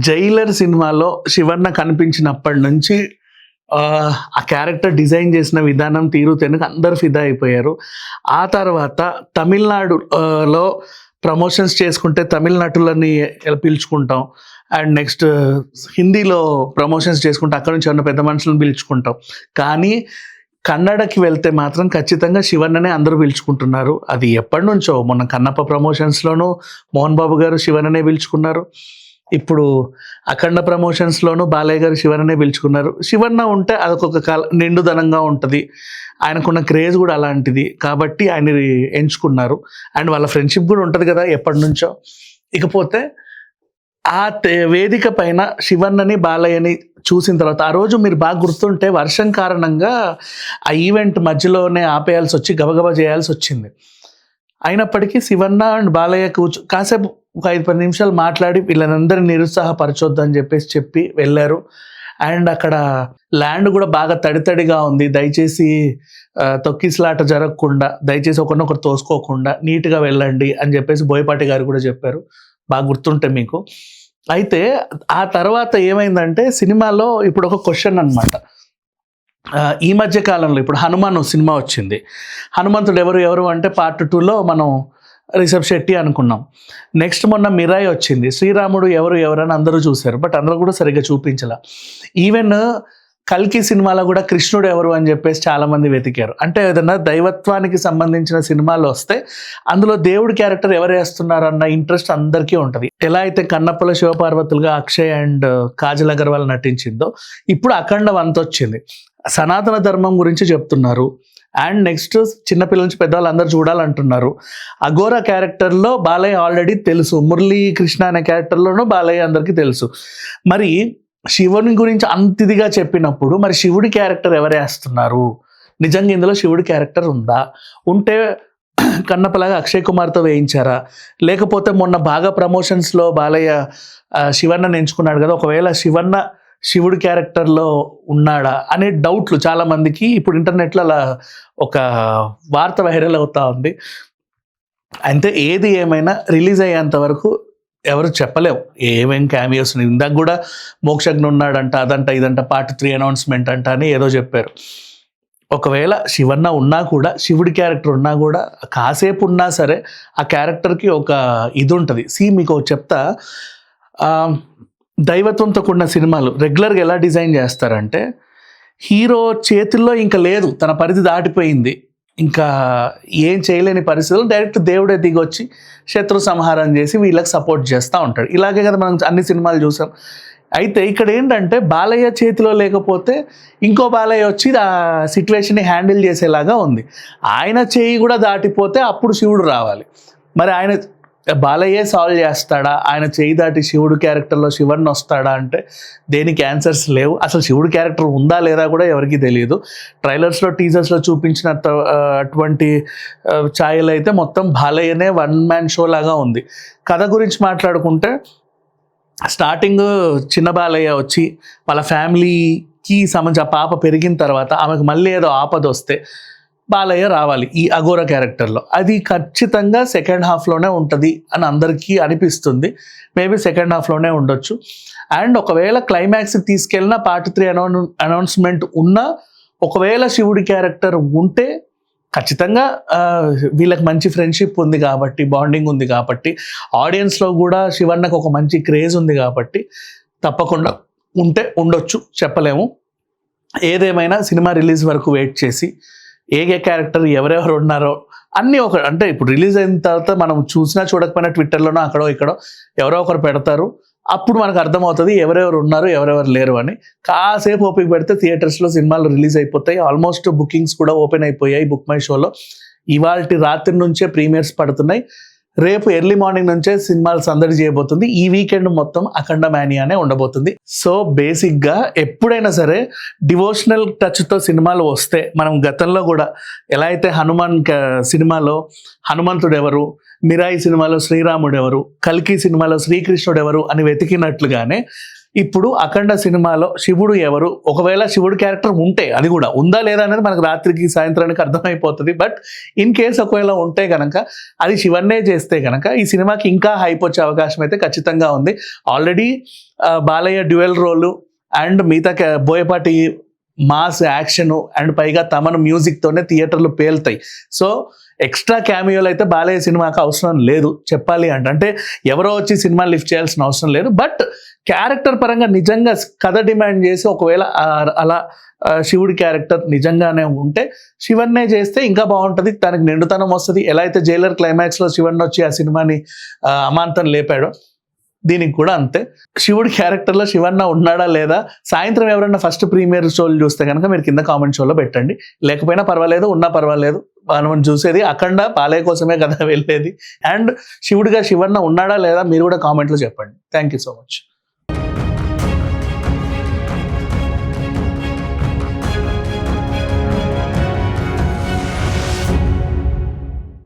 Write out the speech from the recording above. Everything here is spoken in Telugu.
'జైలర్' సినిమాలో శివన్న కనిపించినప్పటి నుంచి ఆ క్యారెక్టర్ డిజైన్ చేసిన విధానం, తీరు తెనుకు అందరూ ఫిదా అయిపోయారు. ఆ తర్వాత తమిళనాడు లో ప్రమోషన్స్ చేసుకుంటే తమిళ నటులని పిలుచుకుంటాం. అండ్ నెక్స్ట్ హిందీలో ప్రమోషన్స్ చేసుకుంటే అక్కడి నుంచి ఉన్న పెద్ద మనుషులను పిలుచుకుంటాం. కానీ కన్నడకి వెళ్తే మాత్రం ఖచ్చితంగా శివన్ననే అందరూ పిలుచుకుంటున్నారు. అది ఎప్పటినుంచో, మొన్న కన్నప్ప ప్రమోషన్స్‌లోనూ మోహన్ బాబు గారు శివన్ననే పిలుచుకున్నారు. ఇప్పుడు అఖండ ప్రమోషన్స్‌లోనూ బాలయ్య గారు శివన్ననే పిలుచుకున్నారు. శివన్న ఉంటే అదొక నిండుదనంగా ఉంటది. ఆయనకున్న క్రేజ్ కూడా అలాంటిది. కాబట్టి ఆయనని ఎంచుకున్నారు. అండ్ వాళ్ళ ఫ్రెండ్‌షిప్ కూడా ఉంటది కదా ఎప్పటినుంచో. ఇకపోతే ఆ వేదిక పైన శివన్నని, బాలయ్యని చూసిన తర్వాత ఆ రోజు మీరు బాగా గుర్తుంటే వర్షం కారణంగా ఆ ఈవెంట్ మధ్యలోనే ఆపేయాల్సొచ్చి గబగబా చేయాల్సొచ్చింది. అయినప్పటికీ శివన్న అండ్ బాలయ్య కాసేపు ఒక 5-10 నిమిషాలు మాట్లాడి వీళ్ళనందరిని నిరుత్సాహపరచొద్దని చెప్పి వెళ్ళారు. అండ్ అక్కడ ల్యాండ్ కూడా బాగా తడిగా ఉంది. దయచేసి తొక్కిసలాట జరగకుండా, దయచేసి ఒకరినొకరు తోసుకోకుండా నీట్‌గా వెళ్ళండి అని చెప్పేసి బోయపాటి గారు కూడా చెప్పారు. బాగా గుర్తుంటే మీకు. అయితే ఆ తర్వాత ఏమైందంటే సినిమాలో ఇప్పుడు ఒక క్వెషన్ అన్నమాట. ఈ మధ్య కాలంలో ఇప్పుడు 'హనుమాన్' సినిమా వచ్చింది. హనుమంతుడు ఎవరు అంటే పార్ట్ 2లో మనం రిషబ్ శెట్టి అనుకున్నాం. నెక్స్ట్ మొన్న 'మిరాయి' వచ్చింది. శ్రీరాముడు ఎవరు అని అందరూ చూశారు. బట్ అందులో కూడా సరిగ్గా చూపించలా. ఈవెన్ 'కల్కి' సినిమాలో కూడా కృష్ణుడు ఎవరు అని చెప్పేసి చాలామంది వెతికారు. అంటే ఏదన్నా దైవత్వానికి సంబంధించిన సినిమాలు వస్తే అందులో దేవుడి క్యారెక్టర్ ఎవరు వేస్తున్నారు అన్న ఇంట్రెస్ట్ అందరికీ ఉంటుంది. ఎలా అయితే కన్నప్పలో శివపార్వతులుగా అక్షయ్ అండ్ కాజల్ అగర్వాల్ నటించిందో, ఇప్పుడు 'అఖండ 1' వచ్చింది. సనాతన ధర్మం గురించి చెప్తున్నారు. అండ్ నెక్స్ట్ చిన్నపిల్లల నుంచి పెద్దవాళ్ళు అందరూ చూడాలంటున్నారు. అఘోరా క్యారెక్టర్లో బాలయ్య ఆల్రెడీ తెలుసు. మురళీ కృష్ణ అనే క్యారెక్టర్లోనూ బాలయ్య అందరికీ తెలుసు. మరి శివుని గురించి అంత ఇదిగా చెప్పినప్పుడు మరి శివుడి క్యారెక్టర్ ఎవరేస్తున్నారు? నిజంగా ఇందులో శివుడి క్యారెక్టర్ ఉందా? ఉంటే కన్నప్పలాగా అక్షయ్ కుమార్తో వేయించారా? లేకపోతే మొన్న బాగా ప్రమోషన్స్లో బాలయ్య శివన్నని ఎంచుకున్నాడు కదా, ఒకవేళ శివన్న శివుడి క్యారెక్టర్లో ఉన్నాడా అనే డౌట్లు చాలామందికి ఇప్పుడు ఇంటర్నెట్లో అలా ఒక వార్త వైరల్ అవుతా ఉంది. అంటే ఏది ఏమైనా రిలీజ్ అయ్యేంత వరకు ఎవరు చెప్పలేము ఏమేం క్యామియోస్. ఇందాక కూడా మోక్షజ్ఞ ఉన్నాడంట, అదంట ఇదంట, పార్ట్ 3 అనౌన్స్మెంట్ అంట అని ఏదో చెప్పారు. ఒకవేళ శివన్న ఉన్నా కూడా, శివుడి క్యారెక్టర్ ఉన్నా కూడా, కాసేపు ఉన్నా సరే ఆ క్యారెక్టర్కి ఒక ఇది ఉంటుంది. మీకు చెప్తా, దైవత్వంతో కూడిన సినిమాలు రెగ్యులర్గా ఎలా డిజైన్ చేస్తారంటే, హీరో చేతుల్లో ఇంకా లేదు, తన పరిధి దాటిపోయింది, ఇంకా ఏం చేయలేని పరిస్థితుల్లో డైరెక్ట్ దేవుడే దిగొచ్చి శత్రు సంహారం చేసి వీళ్ళకి సపోర్ట్ చేస్తూ ఉంటాడు. ఇలాగే కదా మనం అన్ని సినిమాలు చూసాం. అయితే ఇక్కడ ఏంటంటే బాలయ్య చేతిలో లేకపోతే ఇంకో బాలయ్య వచ్చి ఆ సిచ్యువేషన్ని హ్యాండిల్ చేసేలాగా ఉంది. ఆయన చేయి కూడా దాటిపోతే అప్పుడు శివుడు రావాలి. మరి ఆయన బాలయ్యే సాల్వ్ చేస్తాడా? ఆయన చేయి దాటి శివుడు క్యారెక్టర్లో శివన్ వస్తాడా అంటే దేనికి ఆన్సర్స్ లేవు. అసలు శివుడు క్యారెక్టర్ ఉందా లేదా కూడా ఎవరికి తెలియదు. ట్రైలర్స్లో, టీజర్స్లో చూపించిన అటువంటి ఛాయలు అయితే మొత్తం బాలయ్యనే వన్ మ్యాన్ షో లాగా ఉంది. కథ గురించి మాట్లాడుకుంటే స్టార్టింగ్ చిన్న బాలయ్య వచ్చి వాళ్ళ ఫ్యామిలీకి సంబంధించి ఆ పాప పెరిగిన తర్వాత ఆమెకు మళ్ళీ ఏదో ఆపద వస్తే బాలయ్య రావాలి ఈ అఘోరా క్యారెక్టర్లో. అది ఖచ్చితంగా సెకండ్ హాఫ్లోనే ఉంటుంది అని అందరికీ అనిపిస్తుంది. మేబీ సెకండ్ హాఫ్లోనే ఉండొచ్చు. అండ్ ఒకవేళ క్లైమాక్స్ తీసుకెళ్ళిన పార్ట్ 3 అనౌన్స్మెంట్ ఉన్నా, ఒకవేళ శివుడి క్యారెక్టర్ ఉంటే ఖచ్చితంగా వీళ్ళకి మంచి ఫ్రెండ్షిప్ ఉంది కాబట్టి, బాండింగ్ ఉంది కాబట్టి, ఆడియన్స్లో కూడా శివన్నకు ఒక మంచి క్రేజ్ ఉంది కాబట్టి తప్పకుండా ఉంటే ఉండొచ్చు, చెప్పలేము. ఏదేమైనా సినిమా రిలీజ్ వరకు వెయిట్ చేసి ఏ క్యారెక్టర్ ఎవరెవరు ఉన్నారో అన్నీ అంటే ఇప్పుడు రిలీజ్ అయిన తర్వాత మనం చూసినా చూడకపోయినా ట్విట్టర్లోనో అక్కడో ఇక్కడో ఎవరో ఒకరు పెడతారు. అప్పుడు మనకు అర్థమవుతుంది ఎవరెవరు ఉన్నారు, ఎవరెవరు లేరు అని. కాసేపు ఓపిక పెడితే థియేటర్స్లో సినిమాలు రిలీజ్ అయిపోతాయి. ఆల్మోస్ట్ బుకింగ్స్ కూడా ఓపెన్ అయిపోయాయి బుక్ మై షోలో. ఇవాల్టి రాత్రి నుంచే ప్రీమియర్స్ పడుతున్నాయి. రేపు ఎర్లీ మార్నింగ్ నుంచే సినిమాలు సందడి చేయబోతుంది. ఈ వీకెండ్ మొత్తం అఖండ మానియానే ఉండబోతుంది. సో బేసిక్గా ఎప్పుడైనా సరే డివోషనల్ టచ్తో సినిమాలు వస్తే, మనం గతంలో కూడా ఎలా అయితే హనుమాన్ సినిమాలో హనుమంతుడు ఎవరు, మిరాయి సినిమాలో శ్రీరాముడు ఎవరు, కల్కి సినిమాలో శ్రీకృష్ణుడు ఎవరు అని వెతికినట్లుగానే ఇప్పుడు అఖండ సినిమాలో శివుడు ఎవరు, ఒకవేళ శివుడు క్యారెక్టర్ ఉంటే, అది కూడా ఉందా లేదా అనేది మనకు రాత్రికి సాయంత్రానికి అర్థమైపోతుంది. బట్ ఇన్ కేస్ ఒకవేళ ఉంటే కనుక అది శివన్నే చేస్తే కనుక ఈ సినిమాకి ఇంకా హైప్ వచ్చే అవకాశం అయితే ఖచ్చితంగా ఉంది. Already Balayya dual role and మిగతా బోయపాటి మాస్ యాక్షన్ అండ్ పైగా తమను మ్యూజిక్తోనే థియేటర్లు పేలుతాయి. సో ఎక్స్ట్రా క్యామియోలు అయితే బాలయ్య సినిమాకి అవసరం లేదు చెప్పాలి అంటే ఎవరో వచ్చి సినిమా లిఫ్ట్ చేయాల్సిన అవసరం లేదు. బట్ క్యారెక్టర్ పరంగా నిజంగా కథ డిమాండ్ చేసి ఒకవేళ అలా శివుడి క్యారెక్టర్ నిజంగానే ఉంటే శివన్నే చేస్తే ఇంకా బాగుంటుంది, తనకి నిండుతనం వస్తుంది. ఎలా అయితే జైలర్ క్లైమాక్స్లో శివన్ వచ్చి ఆ సినిమాని అమాంతం లేపాడో దీనికి కూడా అంతే. శివుడి క్యారెక్టర్లో శివన్న ఉన్నాడా లేదా సాయంత్రం ఎవరన్నా ఫస్ట్ ప్రీమియర్ షోలు చూస్తే కనుక మీరు కింద కామెంట్ షోలో పెట్టండి. లేకపోయినా పర్వాలేదు, ఉన్నా పర్వాలేదు. మనం చూసేది అఖండ బాలయ్య కోసమే కదా వెళ్ళేది. అండ్ శివుడిగా శివన్న ఉన్నాడా లేదా మీరు కూడా కామెంట్లో చెప్పండి. Thank you so much.